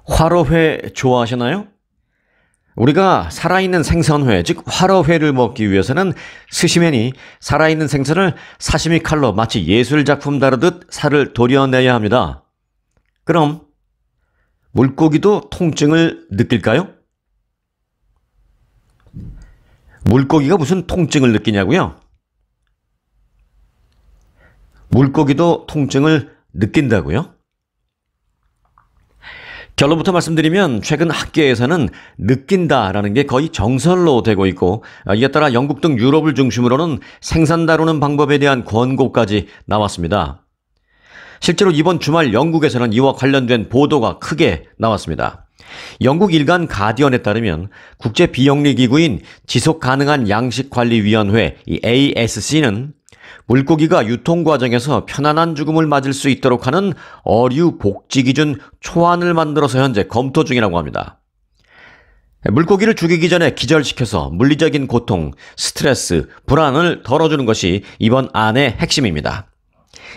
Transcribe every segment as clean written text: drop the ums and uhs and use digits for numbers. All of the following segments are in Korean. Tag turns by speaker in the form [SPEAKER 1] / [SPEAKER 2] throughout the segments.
[SPEAKER 1] 화로회 좋아하시나요? 우리가 살아있는 생선회, 즉 화로회를 먹기 위해서는 스시맨이 살아있는 생선을 사시미 칼로 마치 예술작품 다루듯 살을 도려내야 합니다. 그럼 물고기도 통증을 느낄까요? 물고기가 무슨 통증을 느끼냐고요? 물고기도 통증을 느낀다고요? 결론부터 말씀드리면 최근 학계에서는 느낀다라는 게 거의 정설로 되고 있고, 이에 따라 영국 등 유럽을 중심으로는 생선 다루는 방법에 대한 권고까지 나왔습니다. 실제로 이번 주말 영국에서는 이와 관련된 보도가 크게 나왔습니다. 영국 일간 가디언에 따르면 국제 비영리 기구인 지속가능한 양식관리위원회 ASC는 물고기가 유통 과정에서 편안한 죽음을 맞을 수 있도록 하는 어류 복지 기준 초안을 만들어서 현재 검토 중이라고 합니다. 물고기를 죽이기 전에 기절시켜서 물리적인 고통, 스트레스, 불안을 덜어주는 것이 이번 안의 핵심입니다.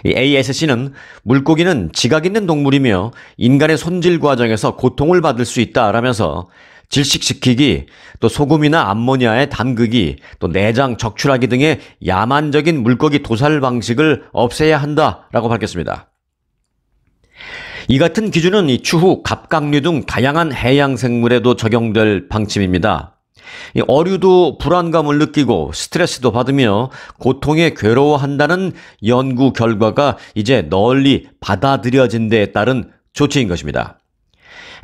[SPEAKER 1] 이 ASC는 물고기는 지각 있는 동물이며 인간의 손질 과정에서 고통을 받을 수 있다라면서 질식시키기, 또 소금이나 암모니아에 담그기, 또 내장 적출하기 등의 야만적인 물고기 도살 방식을 없애야 한다라고 밝혔습니다. 이 같은 기준은 추후 갑각류 등 다양한 해양 생물에도 적용될 방침입니다. 어류도 불안감을 느끼고 스트레스도 받으며 고통에 괴로워한다는 연구 결과가 이제 널리 받아들여진 데에 따른 조치인 것입니다.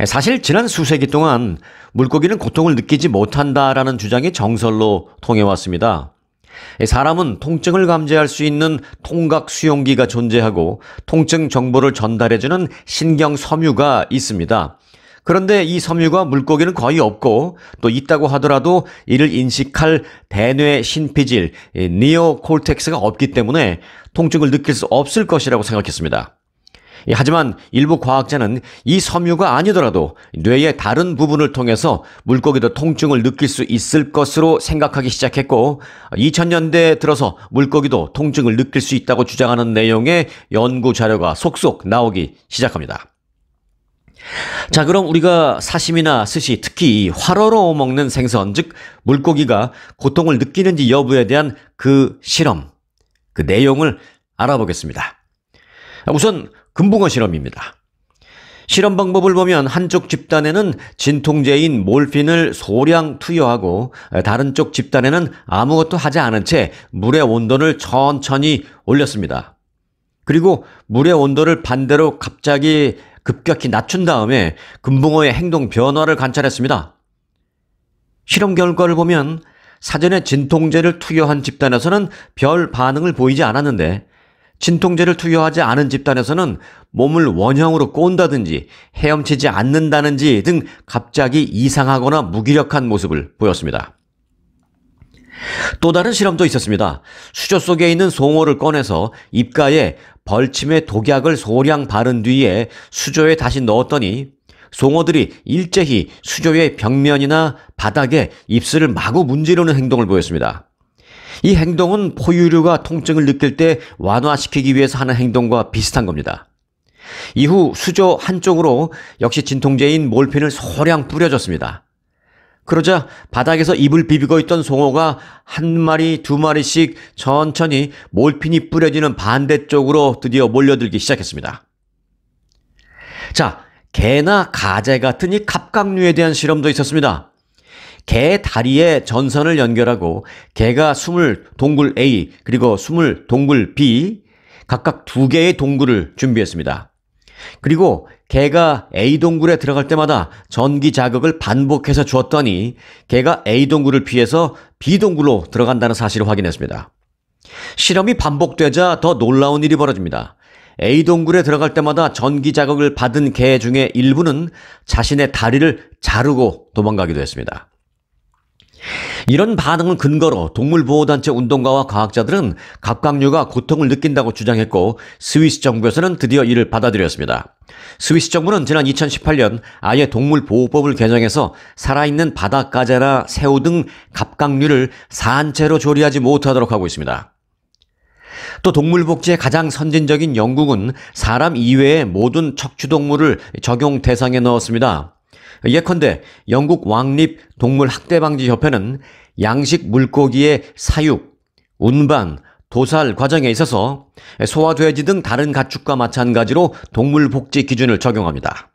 [SPEAKER 1] 사실 지난 수세기 동안 물고기는 고통을 느끼지 못한다라는 주장이 정설로 통해왔습니다. 사람은 통증을 감지할 수 있는 통각 수용기가 존재하고 통증 정보를 전달해주는 신경 섬유가 있습니다. 그런데 이 섬유가 물고기는 거의 없고, 또 있다고 하더라도 이를 인식할 대뇌 신피질, 니오콜텍스가 없기 때문에 통증을 느낄 수 없을 것이라고 생각했습니다. 하지만 일부 과학자는 이 섬유가 아니더라도 뇌의 다른 부분을 통해서 물고기도 통증을 느낄 수 있을 것으로 생각하기 시작했고, 2000년대에 들어서 물고기도 통증을 느낄 수 있다고 주장하는 내용의 연구 자료가 속속 나오기 시작합니다. 자, 그럼 우리가 사시미나 스시, 특히 화로로 먹는 생선, 즉 물고기가 고통을 느끼는지 여부에 대한 그 실험, 그 내용을 알아보겠습니다. 우선 금붕어 실험입니다. 실험 방법을 보면 한쪽 집단에는 진통제인 몰핀을 소량 투여하고 다른 쪽 집단에는 아무것도 하지 않은 채 물의 온도를 천천히 올렸습니다. 그리고 물의 온도를 반대로 갑자기 급격히 낮춘 다음에 금붕어의 행동 변화를 관찰했습니다. 실험 결과를 보면 사전에 진통제를 투여한 집단에서는 별 반응을 보이지 않았는데, 진통제를 투여하지 않은 집단에서는 몸을 원형으로 꼰다든지 헤엄치지 않는다든지 등 갑자기 이상하거나 무기력한 모습을 보였습니다. 또 다른 실험도 있었습니다. 수조 속에 있는 송어를 꺼내서 입가에 벌침의 독약을 소량 바른 뒤에 수조에 다시 넣었더니 송어들이 일제히 수조의 벽면이나 바닥에 입술을 마구 문지르는 행동을 보였습니다. 이 행동은 포유류가 통증을 느낄 때 완화시키기 위해서 하는 행동과 비슷한 겁니다. 이후 수조 한쪽으로 역시 진통제인 몰핀을 소량 뿌려줬습니다. 그러자 바닥에서 입을 비비고 있던 송어가 한 마리, 두 마리씩 천천히 몰핀이 뿌려지는 반대쪽으로 드디어 몰려들기 시작했습니다. 자, 개나 가재 같은 이 갑각류에 대한 실험도 있었습니다. 개 다리에 전선을 연결하고 개가 숨을 동굴 A 그리고 숨을 동굴 B 각각 2개의 동굴을 준비했습니다. 그리고 개가 A 동굴에 들어갈 때마다 전기 자극을 반복해서 주었더니 개가 A 동굴을 피해서 B 동굴로 들어간다는 사실을 확인했습니다. 실험이 반복되자 더 놀라운 일이 벌어집니다. A 동굴에 들어갈 때마다 전기 자극을 받은 개 중에 일부는 자신의 다리를 자르고 도망가기도 했습니다. 이런 반응을 근거로 동물보호단체 운동가와 과학자들은 갑각류가 고통을 느낀다고 주장했고, 스위스 정부에서는 드디어 이를 받아들였습니다. 스위스 정부는 지난 2018년 아예 동물보호법을 개정해서 살아있는 바다가재나 새우 등 갑각류를 산채로 조리하지 못하도록 하고 있습니다. 또 동물복지의 가장 선진적인 영국은 사람 이외의 모든 척추동물을 적용 대상에 넣었습니다. 예컨대 영국 왕립동물학대방지협회는 양식 물고기의 사육, 운반, 도살 과정에 있어서 소와 돼지 등 다른 가축과 마찬가지로 동물복지 기준을 적용합니다.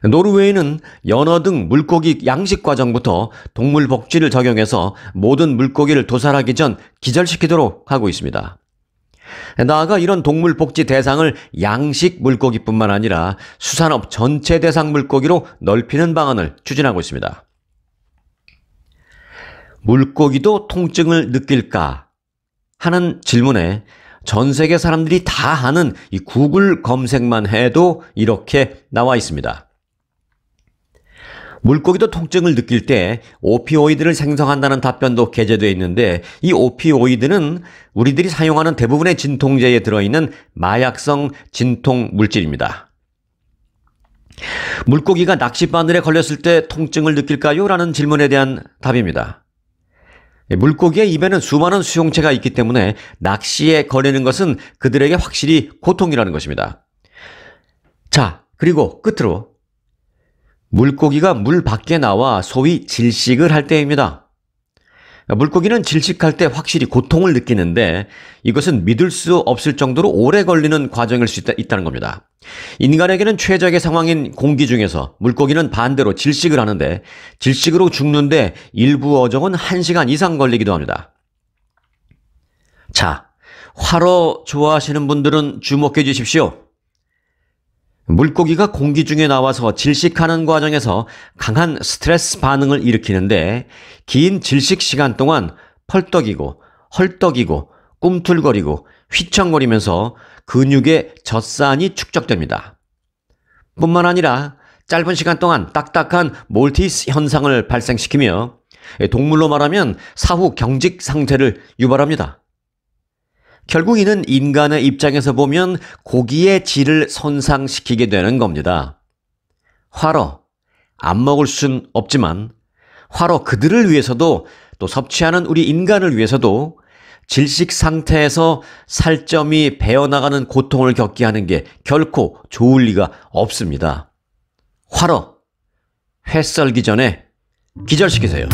[SPEAKER 1] 노르웨이는 연어 등 물고기 양식 과정부터 동물복지를 적용해서 모든 물고기를 도살하기 전 기절시키도록 하고 있습니다. 나아가 이런 동물복지 대상을 양식 물고기뿐만 아니라 수산업 전체 대상 물고기로 넓히는 방안을 추진하고 있습니다. 물고기도 통증을 느낄까 하는 질문에 전 세계 사람들이 다 하는 이 구글 검색만 해도 이렇게 나와 있습니다. 물고기도 통증을 느낄 때 오피오이드를 생성한다는 답변도 게재되어 있는데, 이 오피오이드는 우리들이 사용하는 대부분의 진통제에 들어있는 마약성 진통 물질입니다. 물고기가 낚싯바늘에 걸렸을 때 통증을 느낄까요? 라는 질문에 대한 답입니다. 물고기의 입에는 수많은 수용체가 있기 때문에 낚시에 걸리는 것은 그들에게 확실히 고통이라는 것입니다. 자, 그리고 끝으로 물고기가 물 밖에 나와 소위 질식을 할 때입니다. 물고기는 질식할 때 확실히 고통을 느끼는데 이것은 믿을 수 없을 정도로 오래 걸리는 과정일 수 있다는 겁니다. 인간에게는 최적의 상황인 공기 중에서 물고기는 반대로 질식을 하는데, 질식으로 죽는데 일부 어종은 1시간 이상 걸리기도 합니다. 자, 화로 좋아하시는 분들은 주목해 주십시오. 물고기가 공기 중에 나와서 질식하는 과정에서 강한 스트레스 반응을 일으키는데, 긴 질식 시간 동안 펄떡이고 헐떡이고 꿈틀거리고 휘청거리면서 근육에 젖산이 축적됩니다. 뿐만 아니라 짧은 시간 동안 딱딱한 몰티스 현상을 발생시키며 동물로 말하면 사후 경직 상태를 유발합니다. 결국 이는 인간의 입장에서 보면 고기의 질을 손상시키게 되는 겁니다. 화로, 안 먹을 순 없지만 화로 그들을 위해서도, 또 섭취하는 우리 인간을 위해서도 질식 상태에서 살점이 배어나가는 고통을 겪게 하는 게 결코 좋을 리가 없습니다. 화로, 회 썰기 전에 기절시키세요.